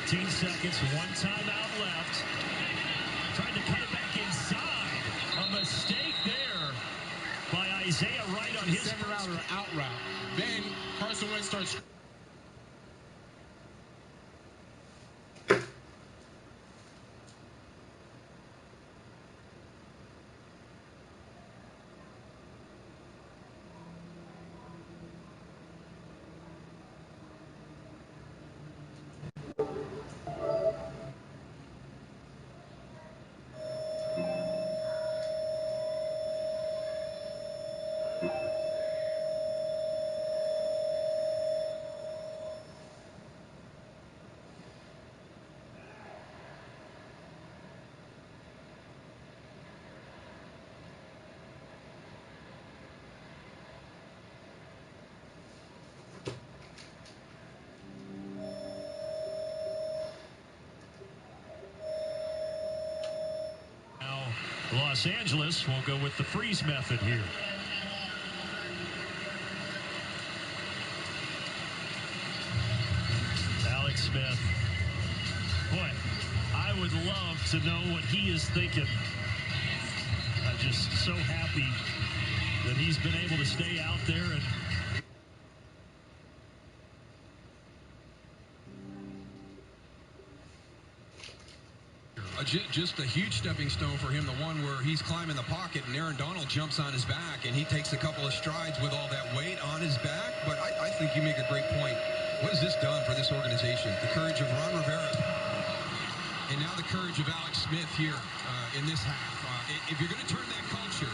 15 seconds, one timeout left. Trying to cut it back inside. A mistake there by Isaiah Wright on his center route or out route. Then Carson Wentz starts. Los Angeles will go with the freeze method here. Alex Smith. Boy, I would love to know what he is thinking. I'm just so happy that he's been able to stay out there and just a huge stepping stone for him, the one where he's climbing the pocket and Aaron Donald jumps on his back and he takes a couple of strides with all that weight on his back. But I think you make a great point. What has this done for this organization? The courage of Ron Rivera and now the courage of Alex Smith here in this half. If you're going to turn that culture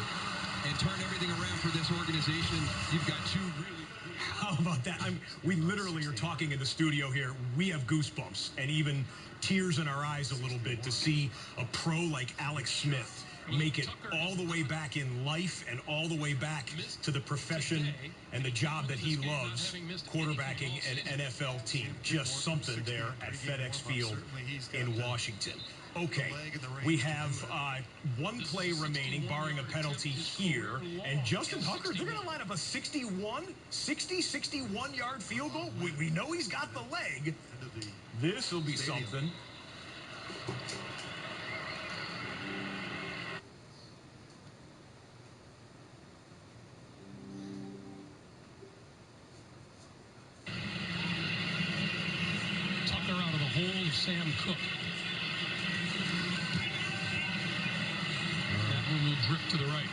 and turn everything around for this organization, you've got two really... How about that? We literally are talking in the studio here. We have goosebumps and even tears in our eyes a little bit to see a pro like Alex Smith make it all the way back in life and all the way back to the profession and the job that he loves, quarterbacking an NFL team. Just something there at FedEx Field in Washington. Okay, we have one play remaining, barring a penalty here. And Justin Tucker, they're going to line up a 61-yard field goal. We know he's got the leg. This will be something. Tucker out of the hole of Sam Cook. Will drift to the right.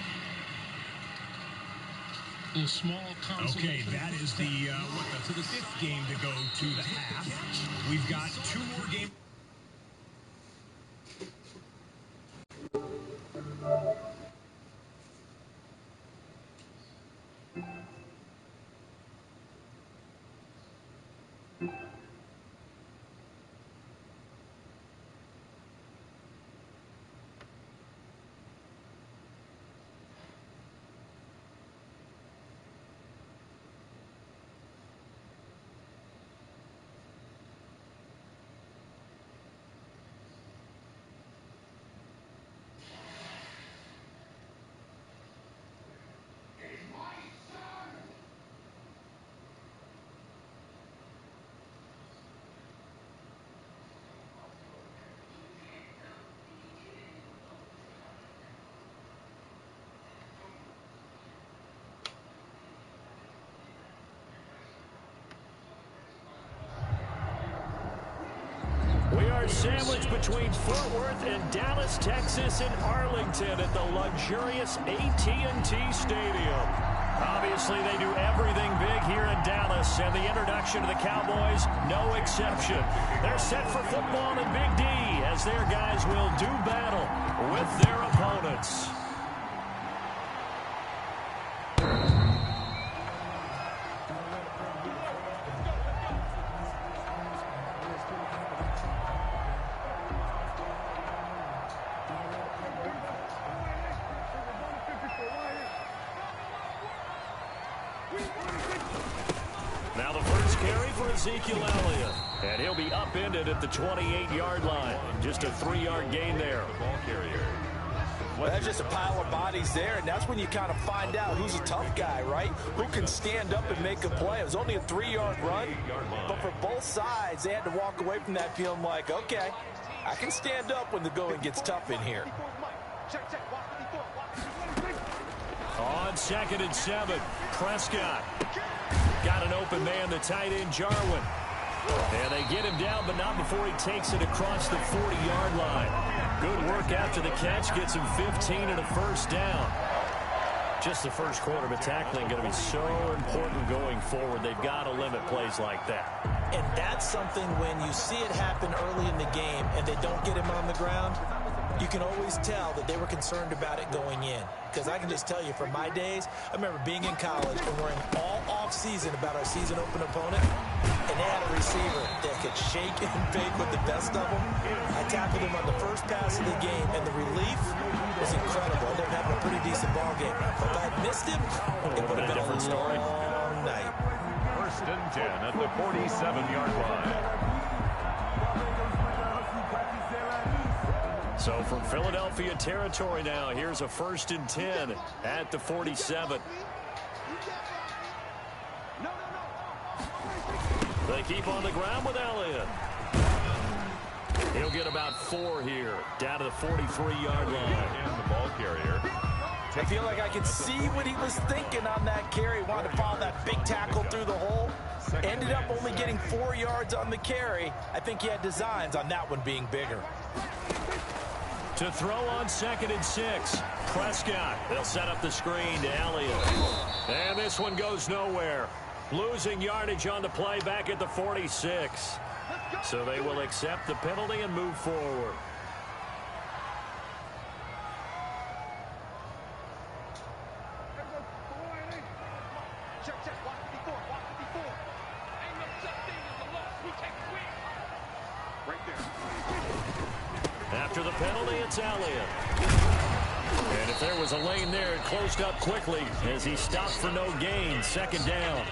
A little small console. Okay, that is the fifth game to go to the half. We've got two more games. we are sandwiched between Fort Worth and Dallas, Texas, and Arlington at the luxurious AT&T Stadium. Obviously, they do everything big here in Dallas, and the introduction to the Cowboys, no exception. They're set for football in Big D as their guys will do battle with their opponents. Now the first carry for Ezekiel Elliott. And he'll be upended at the 28-yard line. Just a 3-yard gain there. Ball carrier. That's just a pile of bodies there, and that's when you kind of find out who's a tough guy, right? Who can stand up and make a play. It was only a 3-yard run, but for both sides, they had to walk away from that feeling like, okay, I can stand up when the going gets tough in here. On 2nd and 7, Prescott. Got an open man, the tight end, Jarwin. And they get him down, but not before he takes it across the 40-yard line. Good work after the catch, gets him 15 and a first down. Just the first quarter, but tackling going to be so important going forward. They've got to limit plays like that. And that's something when you see it happen early in the game and they don't get him on the ground, you can always tell that they were concerned about it going in. Because I can just tell you from my days, I remember being in college and worrying all off-season about our season open opponent, and they had a receiver that could shake and bake with the best of them. I tackled him on the first pass of the game, and the relief was incredible. I ended up having a pretty decent ball game. If I had missed him, it would have been a different story. Long night. 1st and 10 at the 47-yard line. So from Philadelphia territory now, here's a 1st and 10 at the 47. They keep on the ground with Elliott. He'll get about 4 here, down to the 43-yard line. And the ball carrier. I feel like I could see what he was thinking on that carry. Wanted to follow that big tackle through the hole. Ended up only getting 4 yards on the carry. I think he had designs on that one being bigger. To throw on 2nd and 6, Prescott. They'll set up the screen to Elliott. And this one goes nowhere. Losing yardage on the play back at the 46. So they will accept the penalty and move forward. After the penalty, it's Elliott. And if there was a lane there, it closed up quickly as he stopped for no gain. 2nd down.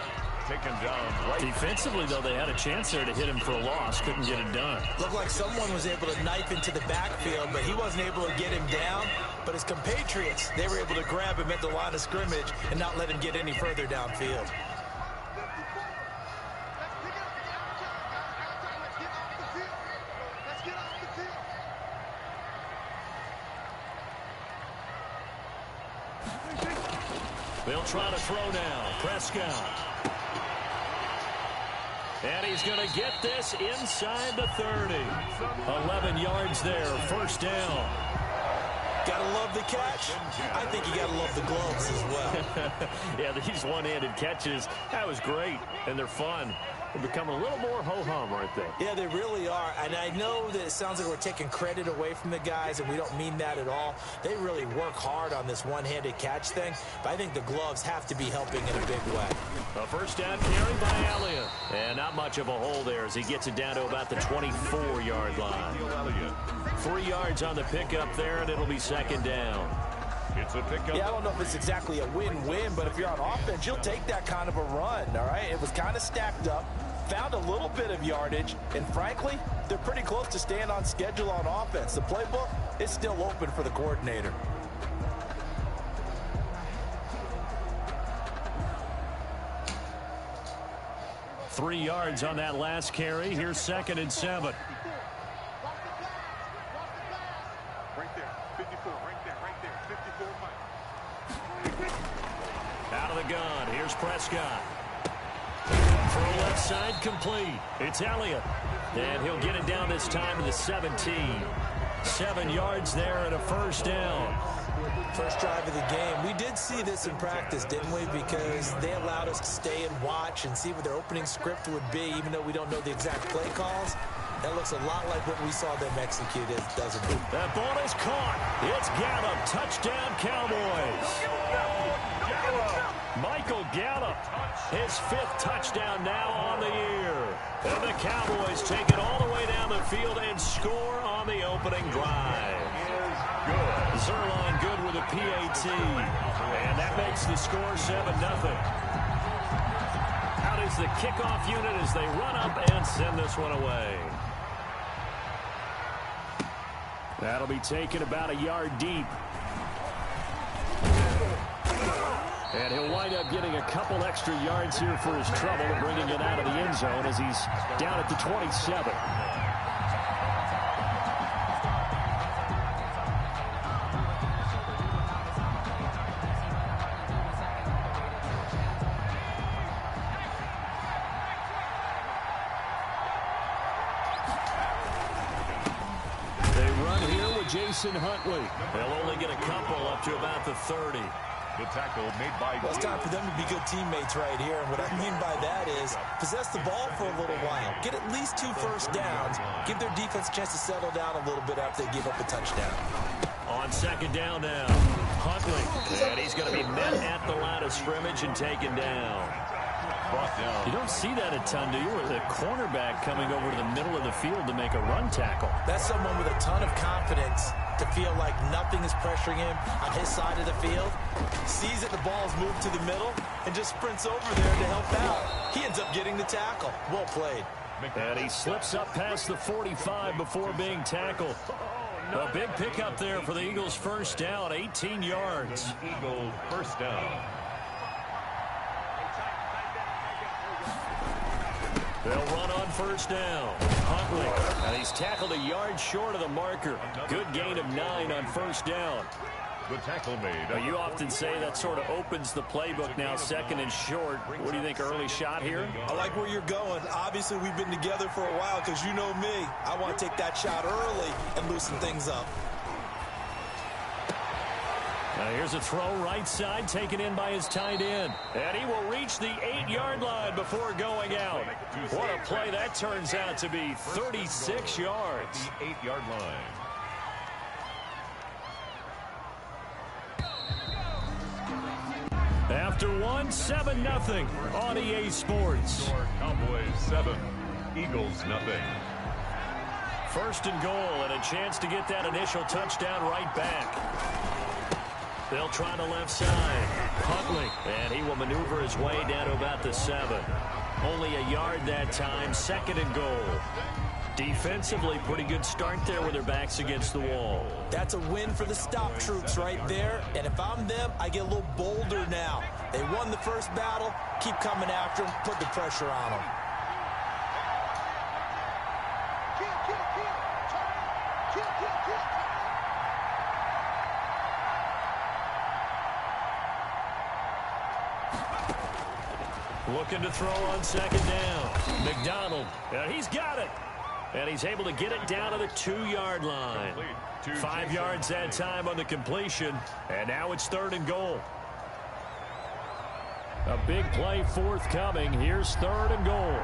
Taken down right. Defensively, though, they had a chance there to hit him for a loss. Couldn't get it done. Looked like someone was able to knife into the backfield, but he wasn't able to get him down. But his compatriots, they were able to grab him at the line of scrimmage and not let him get any further downfield. They'll try to throw now. Prescott. And he's going to get this inside the 30. 11 yards there. 1st down. Gotta love the catch. I think you gotta love the gloves as well. Yeah, these one-handed catches, that was great. And they're fun. They're becoming a little more ho-hum, aren't they? Yeah, they really are. And I know that it sounds like we're taking credit away from the guys, and we don't mean that at all. They really work hard on this one-handed catch thing, but I think the gloves have to be helping in a big way. A 1st down carry by Elliott. And not much of a hole there as he gets it down to about the 24-yard line. 3 yards on the pickup there, and it'll be 2nd down. It's a pickup. Yeah, I don't know if it's exactly a win-win, but if you're on offense, you'll take that kind of a run, all right? It was kind of stacked up, found a little bit of yardage, and frankly, they're pretty close to staying on schedule on offense. The playbook is still open for the coordinator. Three yards on that last carry. Here's 2nd and 7. Out of the gun. Here's Prescott. Throw left side complete. It's Elliott. And he'll get it down this time to the 17. 7 yards there and a 1st down. First drive of the game. We did see this in practice, didn't we? Because they allowed us to stay and watch and see what their opening script would be, even though we don't know the exact play calls. That looks a lot like what we saw them execute, doesn't it? That ball is caught. It's Gallup. Touchdown, Cowboys. Michael Gallup, his 5th touchdown now on the year. And the Cowboys take it all the way down the field and score on the opening drive. Zerline good with a PAT. And that makes the score 7-0. Out is the kickoff unit as they run up and send this one away. That'll be taken about a yard deep. And he'll wind up getting a couple extra yards here for his trouble and bringing it out of the end zone as he's down at the 27. Jason Huntley. They'll only get a couple up to about the 30. The tackle made by... Well, it's time for them to be good teammates right here. And what I mean by that is possess the ball for a little while. Get at least 2 first downs. Give their defense a chance to settle down a little bit after they give up a touchdown. On second down now, Huntley. And he's going to be met at the line of scrimmage and taken down. You don't see that a ton, do you? Or the cornerback coming over to the middle of the field to make a run tackle. That's someone with a ton of confidence to feel like nothing is pressuring him on his side of the field. Sees that the ball's moved to the middle and just sprints over there to help out. He ends up getting the tackle. Well played. And he slips up past the 45 before being tackled. A big pickup there for the Eagles' first down, 18 yards. Eagle first down. They'll run on first down. Huntley, and he's tackled a yard short of the marker. Good gain of 9 on first down. The tackle made. Now, you often say that sort of opens the playbook now, second and short. What do you think, early shot here? I like where you're going. Obviously, we've been together for a while because you know me. I want to take that shot early and loosen things up. Now here's a throw right side taken in by his tight end. And he will reach the 8-yard line before going out. What a play that turns out to be, 36 yards. The 8-yard line. After one, 7-0 on EA Sports. Score Cowboys 7, Eagles nothing. First and goal and a chance to get that initial touchdown right back. They'll try the left side. Huntley, and he will maneuver his way down to about the 7. Only a yard that time, second and goal. Defensively, pretty good start there with their backs against the wall. That's a win for the stop troops right there. And if I'm them, I get a little bolder now. They won the first battle. Keep coming after them. Put the pressure on them. Looking to throw on second down. McDonald, and he's got it. And he's able to get it down to the 2-yard line. 5 yards that time on the completion. And now it's third and goal. A big play forthcoming. Here's third and goal.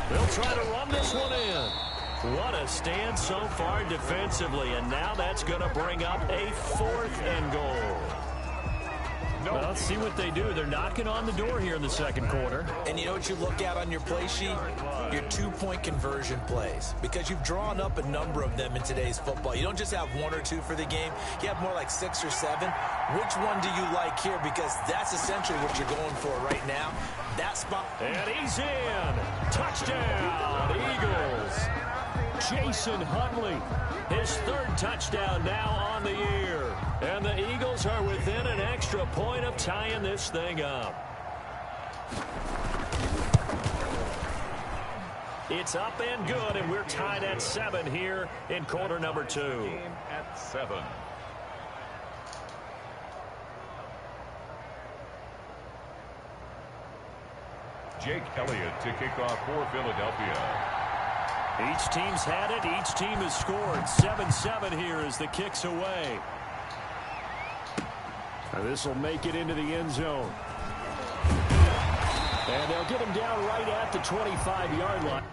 They'll try to run this one in. What a stand so far defensively. And now that's going to bring up a fourth and goal. Well, let's see what they do. They're knocking on the door here in the second quarter. And you know what you look at on your play sheet? Your 2-point conversion plays. Because you've drawn up a number of them in today's football. You don't just have 1 or 2 for the game. You have more like 6 or 7. Which one do you like here? Because that's essentially what you're going for right now. That spot. And he's in. Touchdown, Eagles. Jason Huntley, his 3rd touchdown now on the year. And the Eagles are within an extra point of tying this thing up. It's up and good, and we're tied at 7 here in quarter number 2. Game at 7. Jake Elliott to kick off for Philadelphia. Each team's had it. Each team has scored. 7-7 here as the kick's away. This will make it into the end zone. And they'll get him down right at the 25-yard line.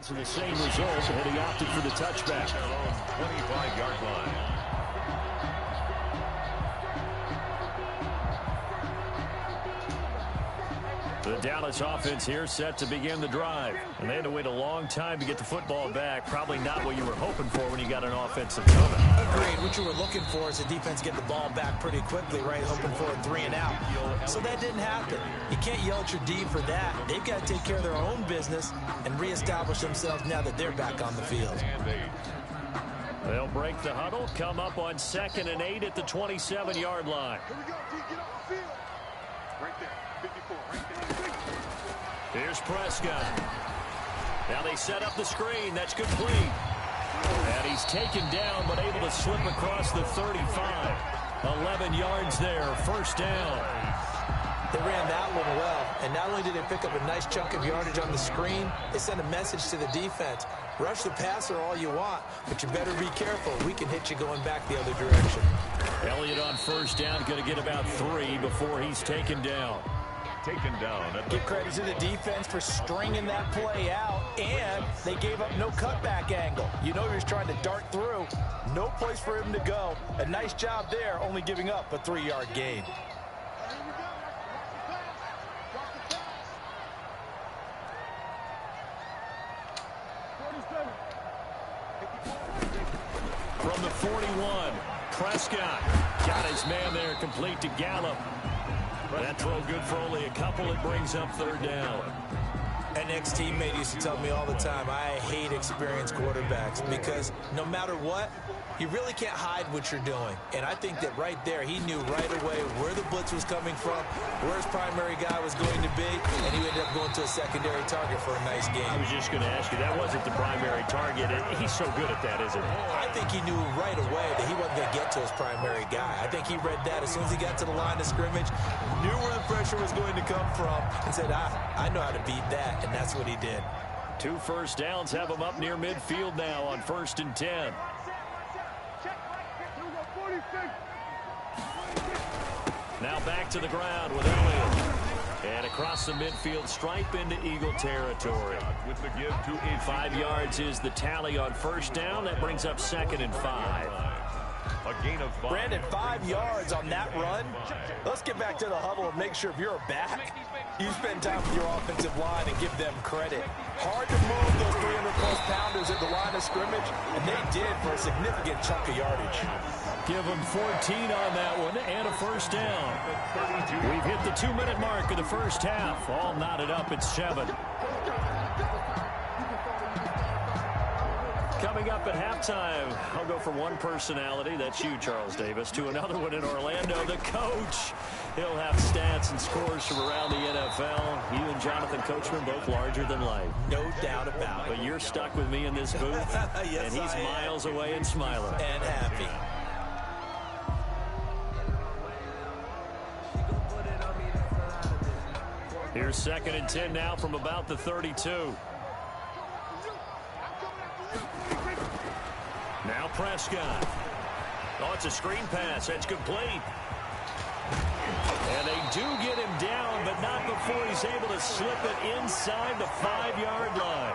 chance of the same result, and he opted for the touchback. 25-yard line. The Dallas offense here set to begin the drive. And they had to wait a long time to get the football back. Probably not what you were hoping for when you got an offensive coming. Agreed. What you were looking for is the defense get the ball back pretty quickly, right? Hoping for a 3 and out. So that didn't happen. You can't yell at your D for that. They've got to take care of their own business and reestablish themselves now that they're back on the field. They'll break the huddle, come up on 2nd and 8 at the 27-yard line. Here we go, D. Get off the field. Right there. 54. Right there. Here's Prescott. Now they set up the screen. That's complete. And he's taken down, but able to slip across the 35. 11 yards there, first down. They ran that one well, and not only did they pick up a nice chunk of yardage on the screen, they sent a message to the defense. Rush the passer all you want, but you better be careful. We can hit you going back the other direction. Elliott on first down, going to get about 3 before he's taken down. Taken down. Give credit to the defense for stringing that play out, and they gave up no cutback angle. You know he was trying to dart through. No place for him to go. A nice job there, only giving up a 3-yard gain. From the 41, Prescott got his man there, complete to Gallup. That throw good for only a couple. It brings up 3rd down. An ex-teammate used to tell me all the time, I hate experienced quarterbacks because no matter what, you really can't hide what you're doing. And I think that right there, he knew right away where the blitz was coming from, where his primary guy was going to be, and he ended up going to a secondary target for a nice game. I was just going to ask you, that wasn't the primary target. He's so good at that, isn't he? I think he knew right away that he wasn't going to get to his primary guy. I think he read that as soon as he got to the line of scrimmage, knew where the pressure was going to come from, and said, I know how to beat that, and that's what he did. 2 first downs have him up near midfield now on 1st and 10. Now back to the ground with Elliott. And across the midfield stripe into Eagle territory. With the give to 5 yards is the tally on first down. That brings up 2nd and 5. A gain of 5. Brandon, 5 yards on that run. Let's get back to the huddle and make sure if you're a back, you spend time with your offensive line and give them credit. Hard to move those 300-plus pounders at the line of scrimmage, and they did for a significant chunk of yardage. Give them 14 on that one and a first down. We've hit the 2-minute mark of the first half. All knotted up at 7. Coming up at halftime, I'll go from one personality, that's you, Charles Davis, to another one in Orlando, the coach. He'll have stats and scores from around the NFL. You and Jonathan Coachman both larger than life. No doubt about it. But you're stuck with me in this booth, yes, and he's miles away and smiling. And happy. Here's 2nd and 10 now from about the 32. Now Prescott. Oh, it's a screen pass. That's complete. And they do get him down, but not before he's able to slip it inside the 5-yard line.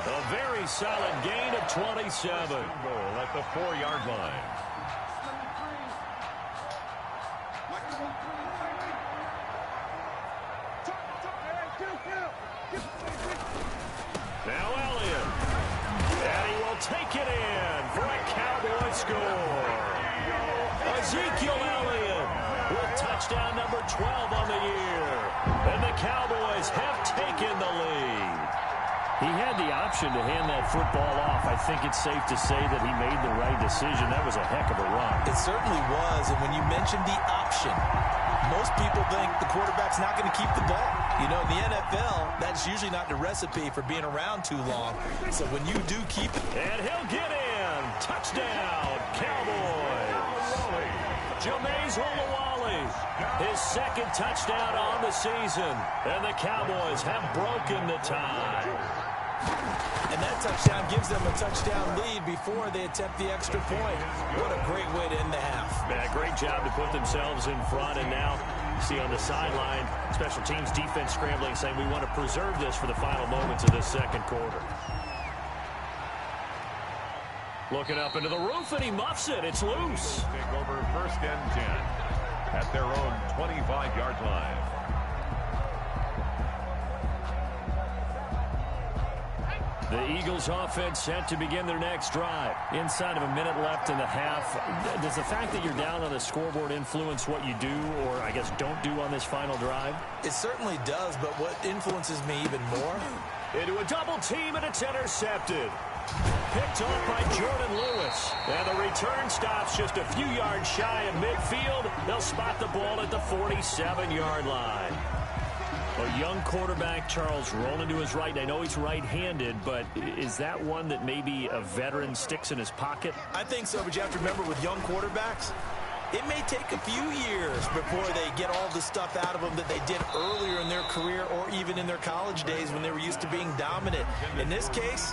A very solid gain of 27. Goal at the 4-yard line. Now Elliott. And he will take it in for a Cowboy score. Ezekiel Elliott with touchdown number 12 on the year. And the Cowboys have taken the lead. He had the option to hand that football off. I think it's safe to say that he made the right decision. That was a heck of a run. It certainly was. And when you mentioned the option, most people think the quarterback's not going to keep the ball. You know, in the NFL, that's usually not the recipe for being around too long. So when you do keep it. And he'll get in. Touchdown, Cowboys. Jameis Olawale, his 2nd touchdown on the season. And the Cowboys have broken the tie. And that touchdown gives them a touchdown lead before they attempt the extra point. What a great way to end the half. Yeah, great job to put themselves in front. And now you see on the sideline, special teams defense scrambling, saying we want to preserve this for the final moments of this 2nd quarter. Looking up into the roof, and he muffs it. It's loose. Take over 1st and 10 at their own 25-yard line. The Eagles offense set to begin their next drive. Inside of a minute left in the half. Does the fact that you're down on the scoreboard influence what you do, or I guess don't do on this final drive? It certainly does, but what influences me even more? Into a double team, and it's intercepted. Picked off by Jordan Lewis. And the return stops just a few yards shy of midfield. They'll spot the ball at the 47-yard line. A young quarterback, Charles, rolling to his right. I know he's right-handed, but is that one that maybe a veteran sticks in his pocket? I think so, but you have to remember with young quarterbacks, it may take a few years before they get all the stuff out of them that they did earlier in their career or even in their college days when they were used to being dominant. In this case,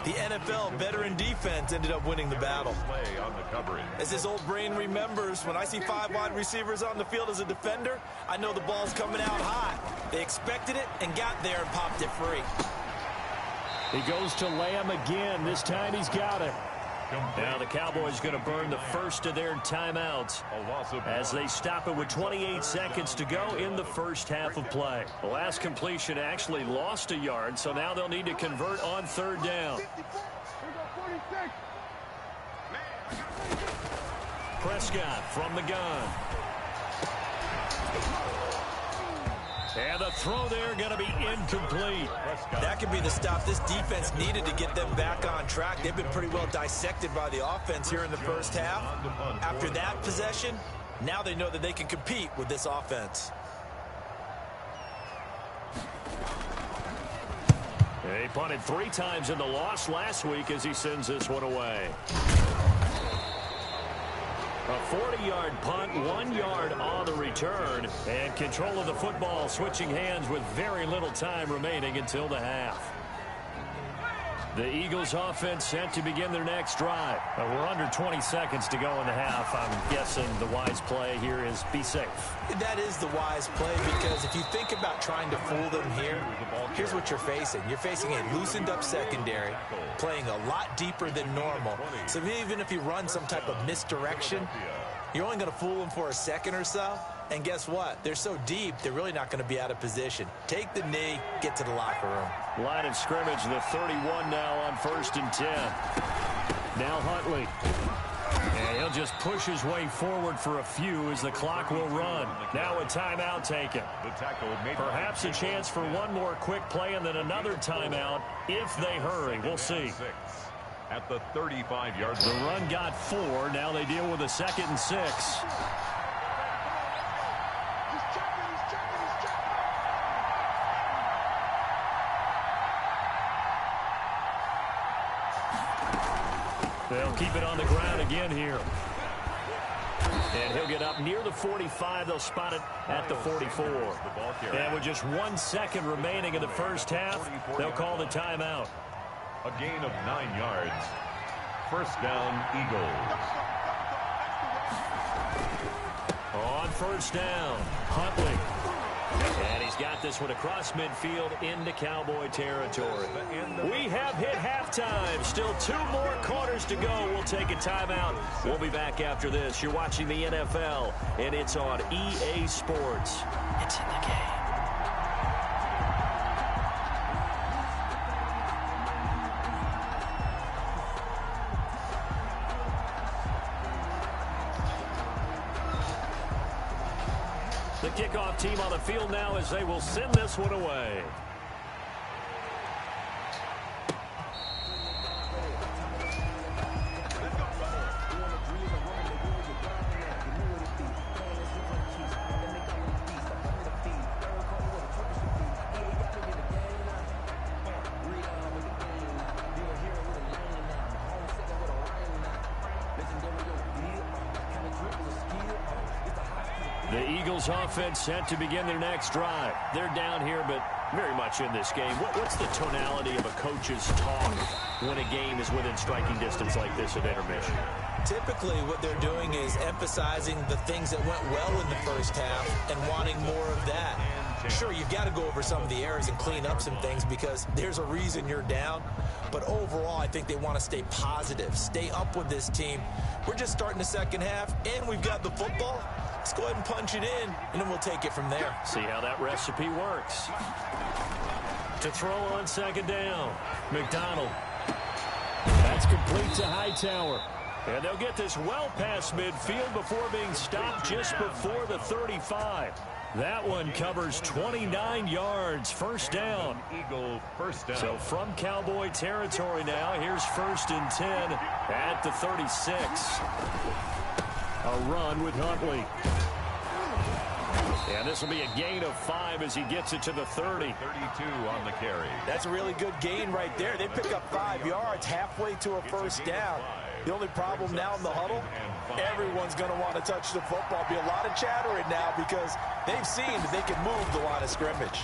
the NFL veteran defense ended up winning the battle. As his old brain remembers, when I see 5 wide receivers on the field as a defender, I know the ball's coming out hot. They expected it and got there and popped it free. He goes to Lamb again. This time he's got it. Now the Cowboys going to burn the first of their timeouts as they stop it with 28 seconds to go in the first half of play. The last completion actually lost a yard, so now they'll need to convert on 3rd down. Prescott from the gun. And the throw there going to be incomplete. That could be the stop this defense needed to get them back on track. They've been pretty well dissected by the offense here in the first half. After that possession, now they know that they can compete with this offense. He punted 3 times in the loss last week as he sends this one away. A 40-yard punt, 1 yard on the return, and control of the football switching hands with very little time remaining until the half. The Eagles offense set to begin their next drive. We're under 20 seconds to go in the half. I'm guessing the wise play here is be safe. That is the wise play, because if you think about trying to fool them here, here's what you're facing. You're facing a loosened up secondary, playing a lot deeper than normal. So even if you run some type of misdirection, you're only going to fool them for a second or so. And guess what? They're so deep, they're really not going to be out of position. Take the knee, get to the locker room. Line of scrimmage, the 31 now on 1st and 10. Now Huntley. And he'll just push his way forward for a few as the clock will run. Now a timeout taken. Perhaps a chance for one more quick play and then another timeout if they hurry. We'll see. At the 35-yard line. The run got 4. Now they deal with a 2nd and 6. They'll keep it on the ground again here. And he'll get up near the 45. They'll spot it at the 44. And with just 1 second remaining in the first half, they'll call the timeout. A gain of 9 yards. 1st down, Eagles. On 1st down, Huntley. And he's got this one across midfield into Cowboy territory. We have hit halftime. Still 2 more quarters to go. We'll take a timeout. We'll be back after this. You're watching the NFL, and it's on EA Sports. It's in the game. The kickoff team on the field now as they will send this one away. The Eagles offense set to begin their next drive. They're down here, but very much in this game. What's the tonality of a coach's talk when a game is within striking distance like this at intermission? Typically, what they're doing is emphasizing the things that went well in the first half and wanting more of that. Sure, you've got to go over some of the errors and clean up some things because there's a reason you're down. But overall, I think they want to stay positive, stay up with this team. We're just starting the second half, and we've got the football. Let's go ahead and punch it in, and then we'll take it from there. See how that recipe works. To throw on second down, McDonald. That's complete to Hightower. And they'll get this well past midfield before being stopped just before the 35. That one covers 29 yards. First down. Eagle first down. So from Cowboy territory now, here's 1st and 10 at the 36. A run with Huntley. And this will be a gain of 5 as he gets it to the 30. 32 on the carry. That's a really good gain right there. They pick up 5 yards halfway to a first down. The only problem now in the huddle, everyone's going to want to touch the football. Be a lot of chattering now because they've seen that they can move the line of scrimmage.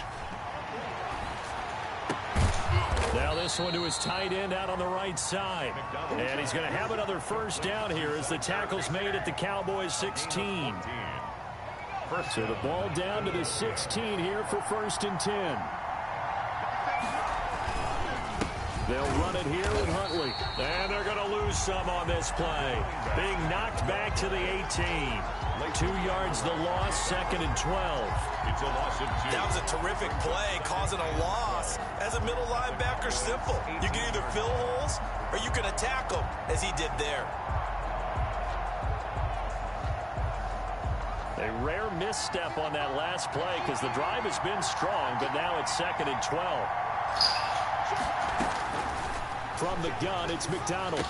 Now this one to his tight end out on the right side. And he's going to have another first down here as the tackle's made at the Cowboys 16. So the ball down to the 16 here for 1st and 10. They'll run it here with Huntley. And they're going to lose some on this play. Being knocked back to the 18. 2 yards the loss, 2nd and 12. It's a loss of 2. That was a terrific play, causing a loss. As a middle linebacker, simple. You can either fill holes or you can attack them, as he did there. A rare misstep on that last play because the drive has been strong, but now it's 2nd and 12. From the gun, it's McDonald.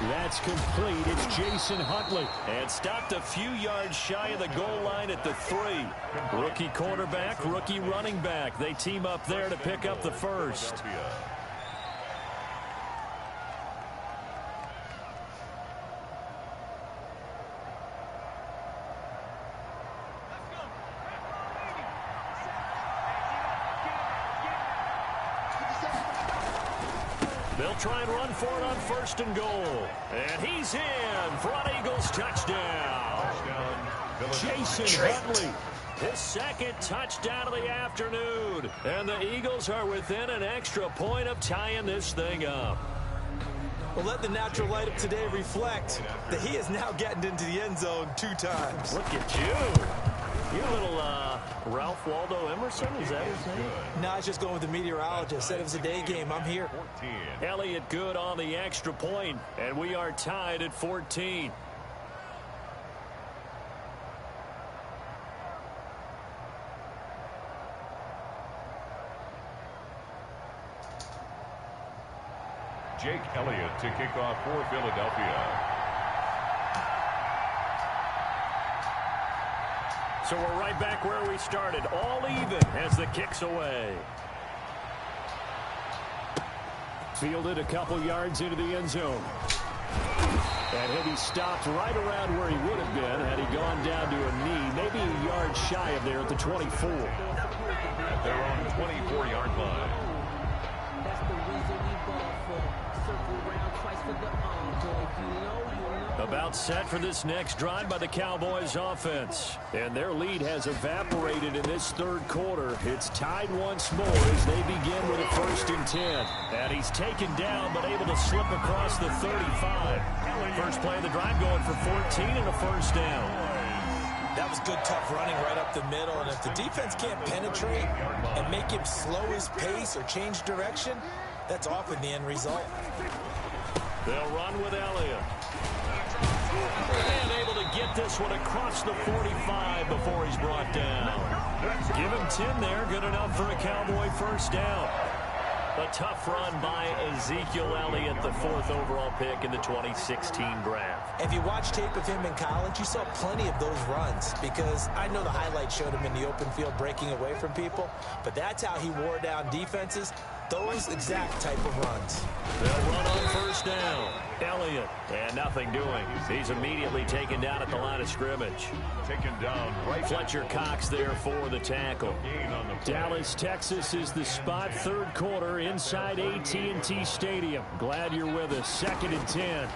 That's complete. It's Jason Huntley. And stopped a few yards shy of the goal line at the 3. Rookie quarterback, rookie running back. They team up there to pick up the first. They'll try and run for it on 1st and goal. And he's in for an Eagles touchdown. Jason Huntley, his 2nd touchdown of the afternoon. And the Eagles are within an extra point of tying this thing up. Well, let the natural light of today reflect that he is now getting into the end zone 2 times. Look at you. You little Ralph Waldo Emerson, is that his name? No, I was just going with the meteorologist. Said it was a day game. I'm here. Elliott good on the extra point, and we are tied at 14. Jake Elliott to kick off for Philadelphia. So we're right back where we started, all even as the kick's away. Fielded a couple yards into the end zone. And he'll be stopped right around where he would have been had he gone down to a knee, maybe a yard shy of there at the 24. At their own 24-yard line. That's the reason we ball for. Circle around twice for the encore. If you know, you know. About set for this next drive by the Cowboys offense. And their lead has evaporated in this 3rd quarter. It's tied once more as they begin with a 1st and 10. And he's taken down but able to slip across the 35. First play of the drive going for 14 and a first down. That was good, tough running right up the middle. And if the defense can't penetrate and make him slow his pace or change direction, that's often the end result. They'll run with Elliott. And able to get this one across the 45 before he's brought down. Give him 10 there. Good enough for a Cowboy first down. A tough run by Ezekiel Elliott, the 4th overall pick in the 2016 draft. If you watch tape of him in college, you saw plenty of those runs because I know the highlights showed him in the open field breaking away from people, but that's how he wore down defenses, those exact type of runs. They'll run on first down. Elliott, and nothing doing. He's immediately taken down at the line of scrimmage. Taken down right. Fletcher Cox there for the tackle. Dallas, Texas is the spot, 3rd quarter inside AT&T Stadium. Glad you're with us. 2nd and 10.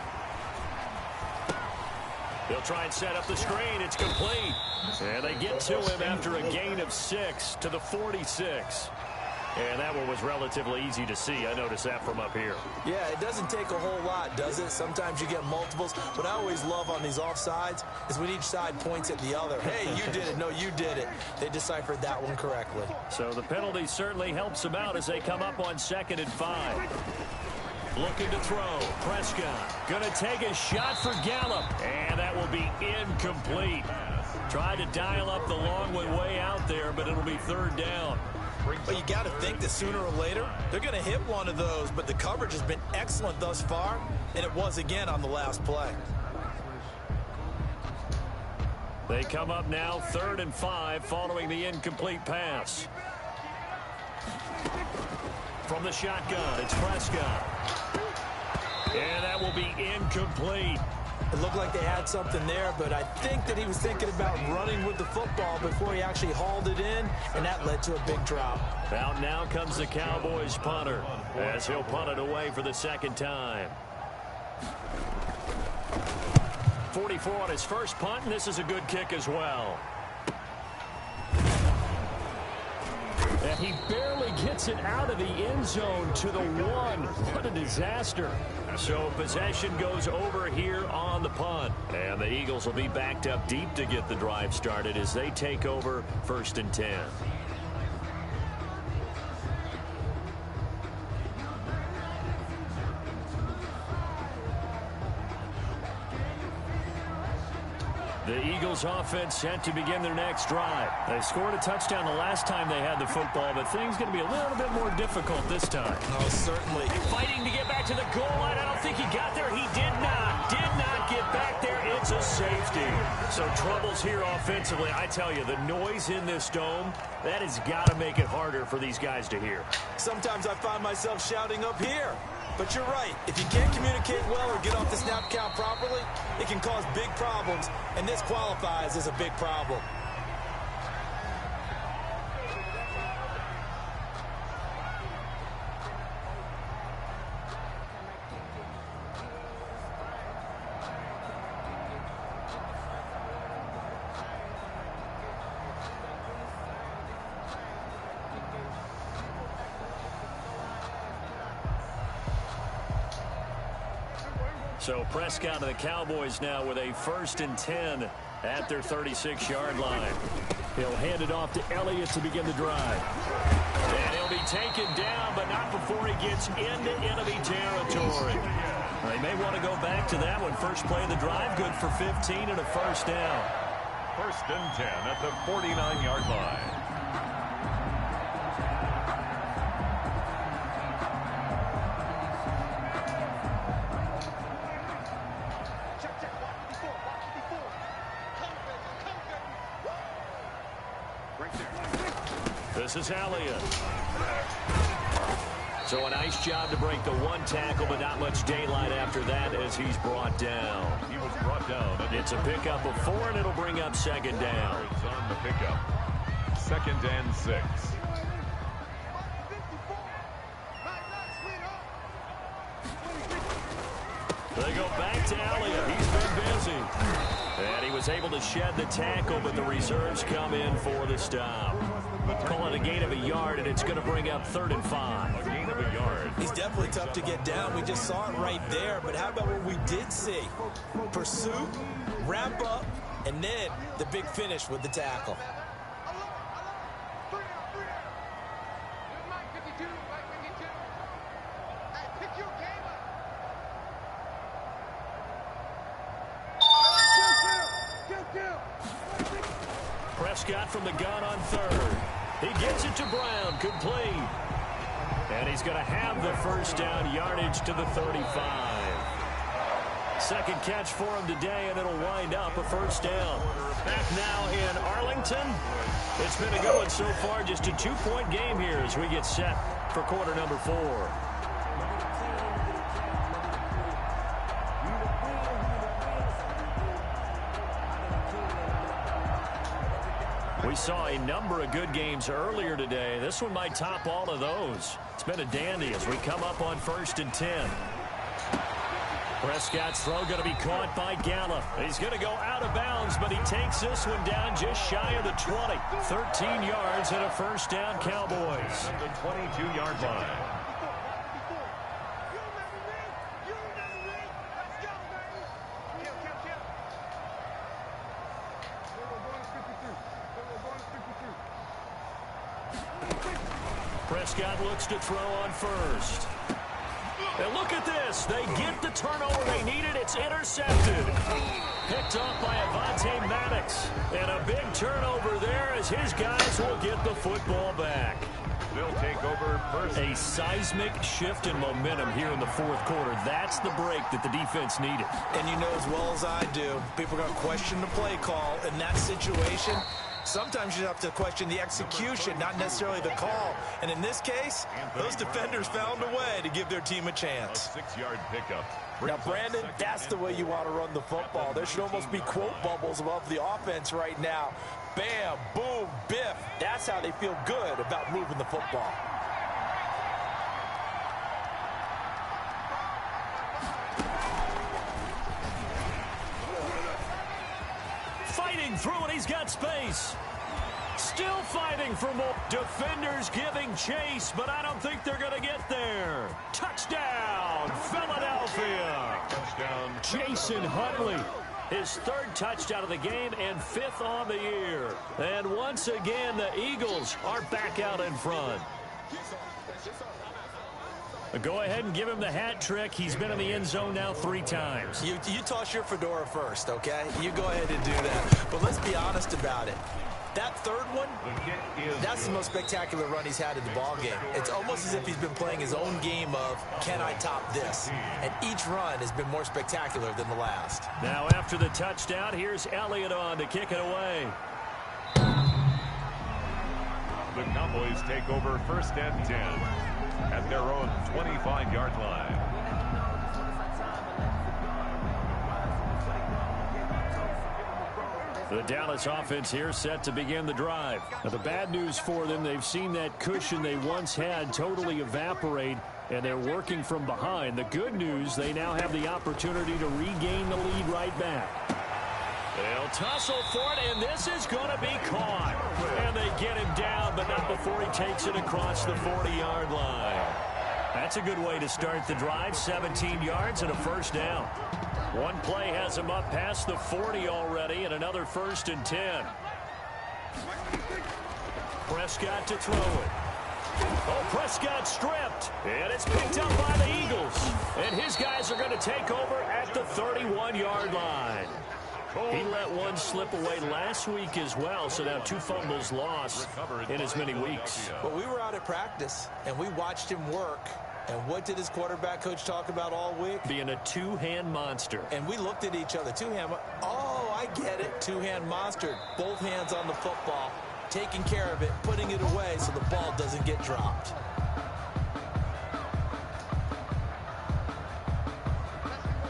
They'll try and set up the screen. It's complete. And they get to him after a gain of 6 to the 46. And that one was relatively easy to see. I noticed that from up here. Yeah, it doesn't take a whole lot, does it? Sometimes you get multiples. What I always love on these offsides is when each side points at the other. Hey, you did it. No, you did it. They deciphered that one correctly. So the penalty certainly helps them out as they come up on 2nd and 5. Looking to throw. Prescott going to take a shot for Gallup. And that will be incomplete. Tried to dial up the long one way out there, but it'll be 3rd down. But you got to think that sooner or later, they're going to hit one of those. But the coverage has been excellent thus far, and it was again on the last play. They come up now 3rd and 5 following the incomplete pass. From the shotgun, it's Prescott. And that will be incomplete. It looked like they had something there, but I think that he was thinking about running with the football before he actually hauled it in, and that led to a big drop. Out now comes the Cowboys punter as he'll punt it away for the 2nd time. 44 on his first punt, and this is a good kick as well. And he barely gets it out of the end zone to the 1. What a disaster. So possession goes over here on the punt. And the Eagles will be backed up deep to get the drive started as they take over 1st and 10. The Eagles offense set to begin their next drive. They scored a touchdown the last time they had the football, but things going to be a little bit more difficult this time. Oh, certainly. Fighting to get back to the goal line. I don't think he got there. He did not get back there. It's a safety. So troubles here offensively. I tell you, the noise in this dome, that has got to make it harder for these guys to hear. Sometimes I find myself shouting up here. But you're right. If you can't communicate well or get off the snap count properly, it can cause big problems, and this qualifies as a big problem. So Prescott and the Cowboys now with a 1st and 10 at their 36-yard line. He'll hand it off to Elliott to begin the drive. And he'll be taken down, but not before he gets into enemy territory. They may want to go back to that one. First play of the drive, good for 15 and a 1st down. 1st and 10 at the 49-yard line. This is Elliott. So a nice job to break the 1 tackle, but not much daylight after that as he's brought down. He was brought down. It's a pickup of 4, and it'll bring up 2nd down. It's on the pickup. 2nd and 6. They go back to Elliott. He's been busy. And he was able to shed the tackle, but the reserves come in for the stop. Call it a gain of a yard, and it's going to bring up 3rd and 5. A gain of a yard. He's definitely tough to get down. We just saw it right there. But how about what we did see? Pursuit, wrap up, and then the big finish with the tackle. Prescott from the gun on 3rd. He gets it to Brown, complete. And he's going to have the 1st down, yardage to the 35. 2nd catch for him today, and it'll wind up a 1st down. Back now in Arlington. It's been a good one so far, just a 2-point game here as we get set for quarter number 4. We saw a number of good games earlier today. This one might top all of those. It's been a dandy as we come up on 1st and 10. Prescott's throw going to be caught by Gallup. He's going to go out of bounds, but he takes this one down just shy of the 20. 13 yards and a first down, Cowboys. At the 22-yard line. Prescott looks to throw on first. And look at this. They get the turnover they needed. It's intercepted. Picked up by Avonte Maddox. And a big turnover there as his guys will get the football back. They'll take over first. A seismic shift in momentum here in the fourth quarter. That's the break that the defense needed. And you know as well as I do, people are going to question the play call in that situation. Sometimes you have to question the execution, not necessarily the call. And in this case, those defenders found a way to give their team a chance. A 6-yard pickup. Now, Brandon, that's the way you want to run the football. There should almost be quote bubbles above the offense right now. Bam, boom, biff. That's how they feel good about moving the football. Fighting through it, he's got space. Still fighting for more. Defenders giving chase, but I don't think they're going to get there. Touchdown, Philadelphia. Touchdown. Jason Huntley, his third touchdown of the game and fifth on the year. And once again, the Eagles are back out in front. Go ahead and give him the hat trick. He's been in the end zone now 3 times. You toss your fedora first, okay? You go ahead and do that. But let's be honest about it. That third one, that's the most spectacular run he's had in the ballgame. It's almost as if he's been playing his own game of, can I top this? And each run has been more spectacular than the last. Now after the touchdown, here's Elliott on to kick it away. The Cowboys take over first and 10 at their own 25-yard line. The Dallas offense here set to begin the drive. Now, the bad news for them, they've seen that cushion they once had totally evaporate, and they're working from behind. The good news, they now have the opportunity to regain the lead right back. They'll tussle for it, and this is going to be caught. And they get him down, but not before he takes it across the 40-yard line. That's a good way to start the drive, 17 yards and a first down. One play has him up past the 40 already, and another first and 10. Prescott to throw it. Oh, Prescott stripped, and it's picked up by the Eagles. And his guys are going to take over at the 31-yard line. He let one slip away last week as well, so now 2 fumbles lost in as many weeks. Well, we were out at practice, and we watched him work. And what did his quarterback coach talk about all week? Being a 2-hand monster. And we looked at each other. 2-hand. Oh, I get it. 2-hand monster. Both hands on the football, taking care of it, putting it away so the ball doesn't get dropped.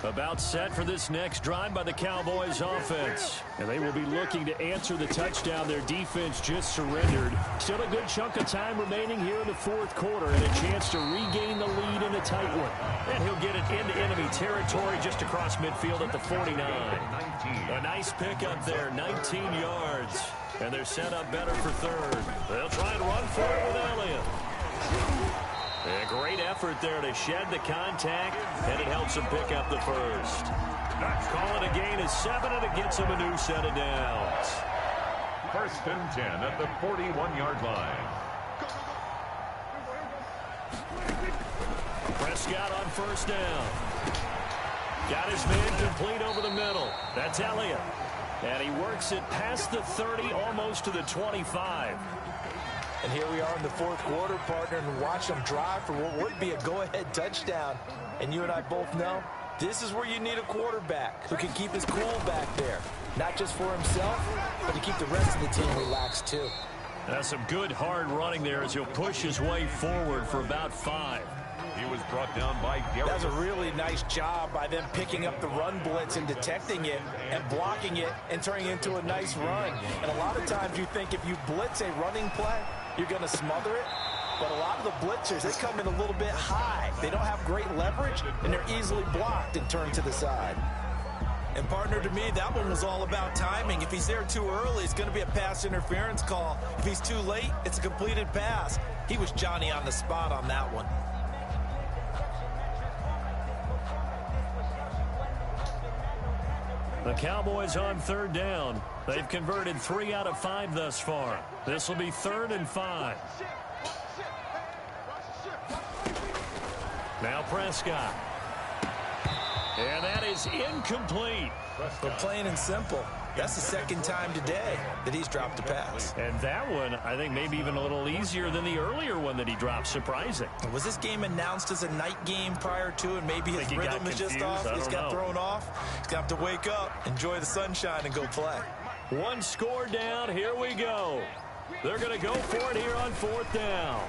About set for this next drive by the Cowboys offense. And they will be looking to answer the touchdown their defense just surrendered. Still a good chunk of time remaining here in the fourth quarter and a chance to regain the lead in a tight one. And he'll get it into enemy territory just across midfield at the 49. A nice pickup there, 19 yards. And they're set up better for third. They'll try and run for it with Elliott. A great effort there to shed the contact, and it helps him pick up the first. Call it a gain of 7, and it gets him a new set of downs. First and 10 at the 41-yard line. Prescott on first down. Got his man complete over the middle. That's Elliott. And he works it past the 30, almost to the 25. And here we are in the fourth quarter, partner, and watch them drive for what would be a go-ahead touchdown. And you and I both know this is where you need a quarterback who can keep his cool back there. Not just for himself, but to keep the rest of the team relaxed, too. That's some good hard running there as he'll push his way forward for about 5. He was brought down by Garrett. That was a really nice job by them picking up the run blitz and detecting it and blocking it and turning it into a nice run. And a lot of times you think if you blitz a running play, you're going to smother it. But a lot of the blitzers, they come in a little bit high. They don't have great leverage, and they're easily blocked and turned to the side. And, partner, to me, that one was all about timing. If he's there too early, it's going to be a pass interference call. If he's too late, it's a completed pass. He was Johnny on the spot on that one. The Cowboys on third down. They've converted 3 out of 5 thus far. This will be 3rd and 5. Now Prescott. And that is incomplete. But plain and simple, that's the second time today that he's dropped a pass. And that one, I think, maybe even a little easier than the earlier one that he dropped. Surprising. Was this game announced as a night game prior to, and maybe his rhythm is just off? He's got thrown off. He's got to wake up, enjoy the sunshine, and go play. 1 score down. Here we go. They're going to go for it here on 4th down.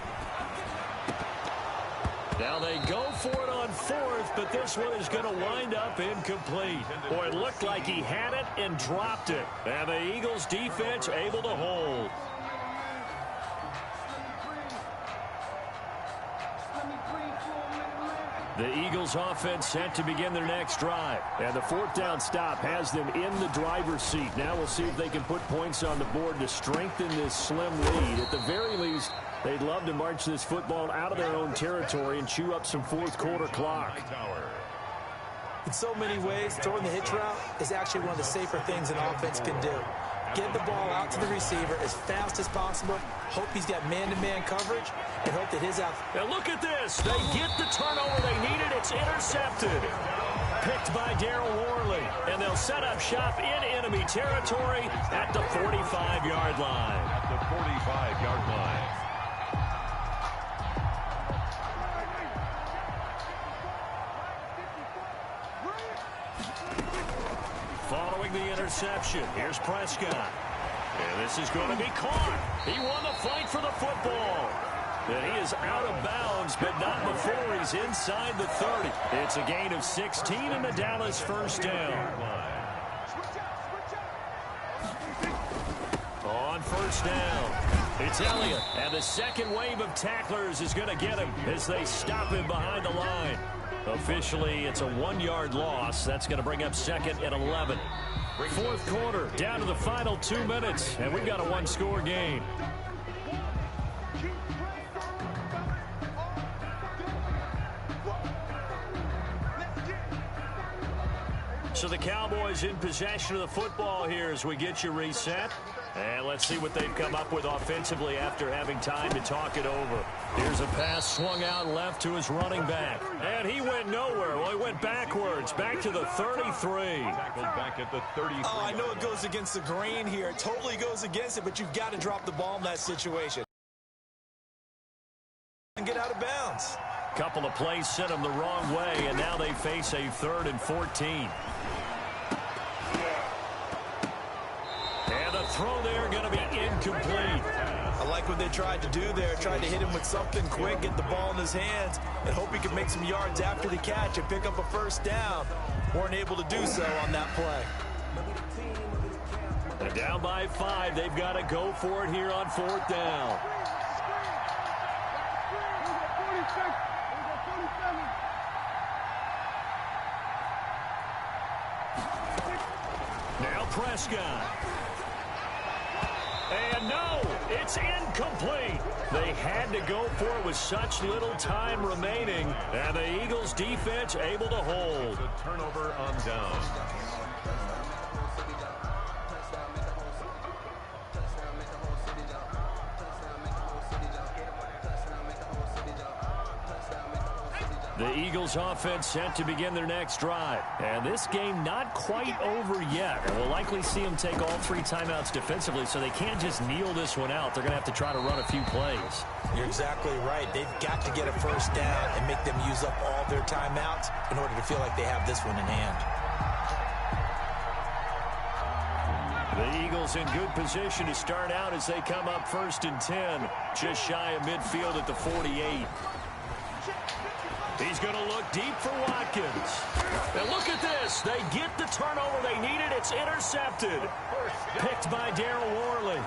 Now they go for it on 4th, but this one is going to wind up incomplete. Boy, it looked like he had it and dropped it. And the Eagles defense able to hold. The Eagles offense set to begin their next drive. And the 4th down stop has them in the driver's seat. Now we'll see if they can put points on the board to strengthen this slim lead. At the very least, they'd love to march this football out of their own territory and chew up some 4th quarter clock. In so many ways, throwing the hitch route is actually one of the safer things an offense can do. Get the ball out to the receiver as fast as possible, hope he's got man-to-man coverage, and hope that his out. Now look at this. They get the turnover they needed. It's intercepted. Picked by Darryl Worley. And they'll set up shop in enemy territory at the 45-yard line. At the 45-yard line. Following the interception, here's Prescott. And this is going to be caught. He won the fight for the football. And he is out of bounds, but not before he's inside the 30. It's a gain of 16 and the Dallas first down. On first down, it's Elliott. And the second wave of tacklers is going to get him as they stop him behind the line. Officially, it's a 1-yard loss. That's going to bring up 2nd and 11. 4th quarter, down to the final 2 minutes, and we've got a 1-score game. So the Cowboys in possession of the football here as we get you reset. And let's see what they've come up with offensively after having time to talk it over. Here's a pass swung out left to his running back. And he went nowhere. Well, he went backwards, back to the 33. Tackled back at the 33. Oh, I know it goes against the grain here. It totally goes against it, but you've got to drop the ball in that situation. And get out of bounds. Couple of plays sent them the wrong way, and now they face a 3rd and 14. And the throw there going to be incomplete. I like what they tried to do there. Tried to hit him with something quick, get the ball in his hands, and hope he could make some yards after the catch and pick up a first down. Weren't able to do so on that play. And down by 5. They've got to go for it here on 4th down. Now Prescott. And no, it's incomplete. They had to go for it with such little time remaining. And the Eagles defense able to hold. The turnover on down. The Eagles offense set to begin their next drive. And this game not quite over yet. And we'll likely see them take all 3 timeouts defensively, so they can't just kneel this one out. They're going to have to try to run a few plays. You're exactly right. They've got to get a first down and make them use up all their timeouts in order to feel like they have this one in hand. The Eagles in good position to start out as they come up 1st and 10. Just shy of midfield at the 48. He's going to look deep for Watkins. And look at this. They get the turnover they needed. It's intercepted. Picked by Darryl Worley.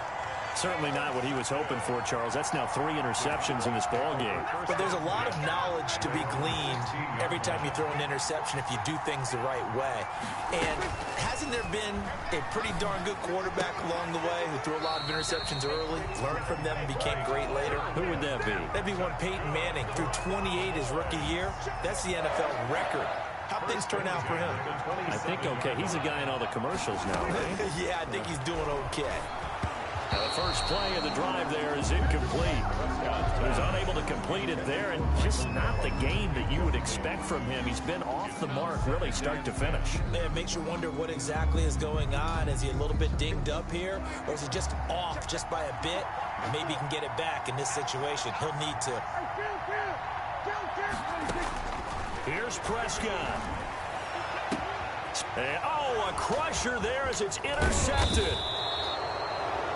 Certainly not what he was hoping for, Charles. That's now 3 interceptions in this ball game. But there's a lot of knowledge to be gleaned every time you throw an interception if you do things the right way. And hasn't there been a pretty darn good quarterback along the way who threw a lot of interceptions early, learned from them, and became great later? Who would that be? That'd be one Peyton Manning. Threw 28 his rookie year. That's the NFL record. How'd things turn out for him? I think okay. He's a guy in all the commercials now, right? Yeah, I think he's doing okay. Now the first play of the drive there is incomplete. He was unable to complete it there, and just not the game that you would expect from him. He's been off the mark, really, start to finish. It makes you wonder what exactly is going on. Is he a little bit dinged up here, or is he just off just by a bit? Maybe he can get it back in this situation. He'll need to. Here's Prescott. And, a crusher there as it's intercepted.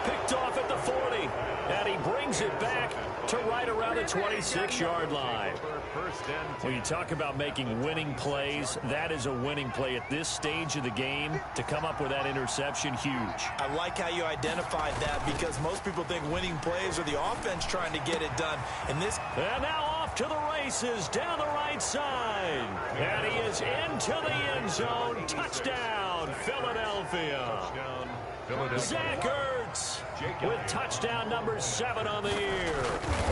Picked off at the 40, and he brings it back to right around the 26-yard line. When you talk about making winning plays, that is a winning play at this stage of the game. To come up with that interception, huge. I like how you identified that, because most people think winning plays are the offense trying to get it done. And now off to the races down the right side. And he is into the end zone. Touchdown, Philadelphia. Zach Ertz with touchdown number 7 on the year.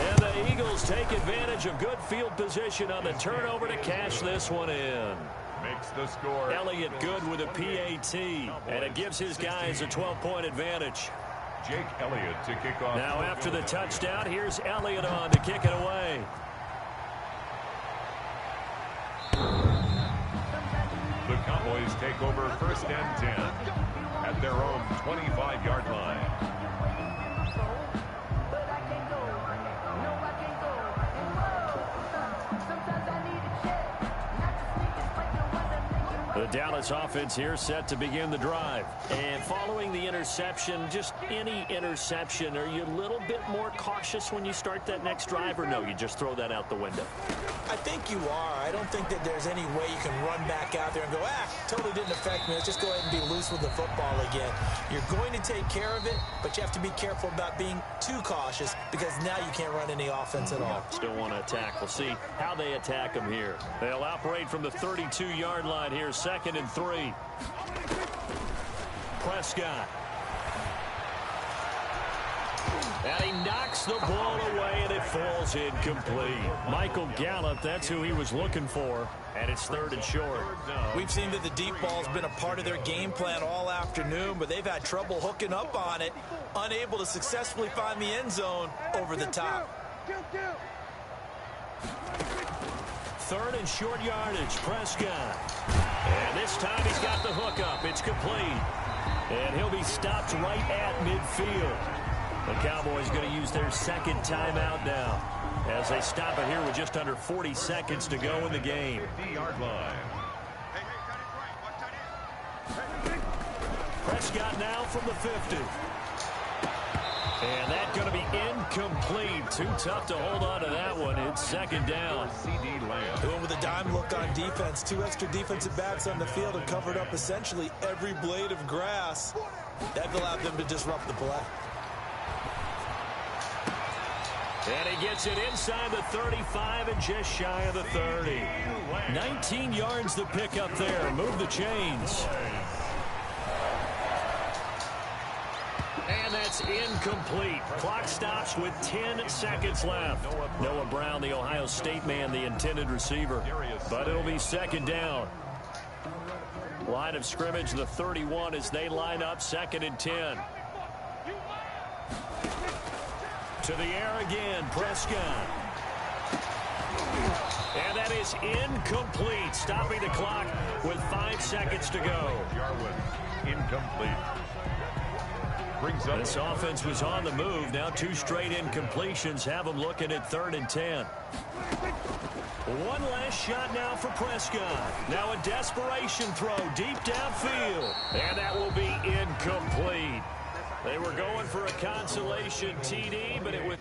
And the Eagles take advantage of good field position on the turnover to cash this one in. Makes the score. Elliott good with a PAT, and it gives his guys a 12-point advantage. Jake Elliott to kick off. Now after the touchdown, here's Elliott on to kick it away. The Cowboys take over 1st and 10 at their own 25-yard line. The Dallas offense here set to begin the drive. And following the interception, just any interception, are you a little bit more cautious when you start that next drive, or no, you just throw that out the window? I think you are. I don't think that there's any way you can run back out there and go, totally didn't affect me. Let's just go ahead and be loose with the football again. You're going to take care of it, but you have to be careful about being too cautious, because now you can't run any offense at all. Still want to attack. We'll see how they attack them here. They'll operate from the 32-yard line here, 2nd and 3. Prescott. And he knocks the ball away, and it falls incomplete. Michael Gallup, that's who he was looking for, and it's 3rd and short. We've seen that the deep ball's been a part of their game plan all afternoon, but they've had trouble hooking up on it, unable to successfully find the end zone over the top. 3rd and short yardage, Prescott. And this time he's got the hook up. It's complete. And he'll be stopped right at midfield. The Cowboys going to use their 2nd timeout now as they stop it here with just under 40 seconds to go in the game. 50-yard line. Prescott now from the 50. And that's going to be incomplete. Too tough to hold on to that one. It's 2nd down. Doing with a dime look on defense. 2 extra defensive backs on the field and covered up essentially every blade of grass. That allowed them to disrupt the play. And he gets it inside the 35 and just shy of the 30. 19 yards to pick up there. Move the chains. And that's incomplete. Clock stops with 10 seconds left. Noah Brown, the Ohio State man, the intended receiver. But it'll be 2nd down. Line of scrimmage, the 31 as they line up, 2nd and 10. To the air again, Prescott. And that is incomplete, stopping the clock with 5 seconds to go. Incomplete. This offense was on the move. Now 2 straight incompletions have them looking at 3rd and 10. One last shot now for Prescott. Now a desperation throw deep downfield. And that will be incomplete. They were going for a consolation TD, but it was...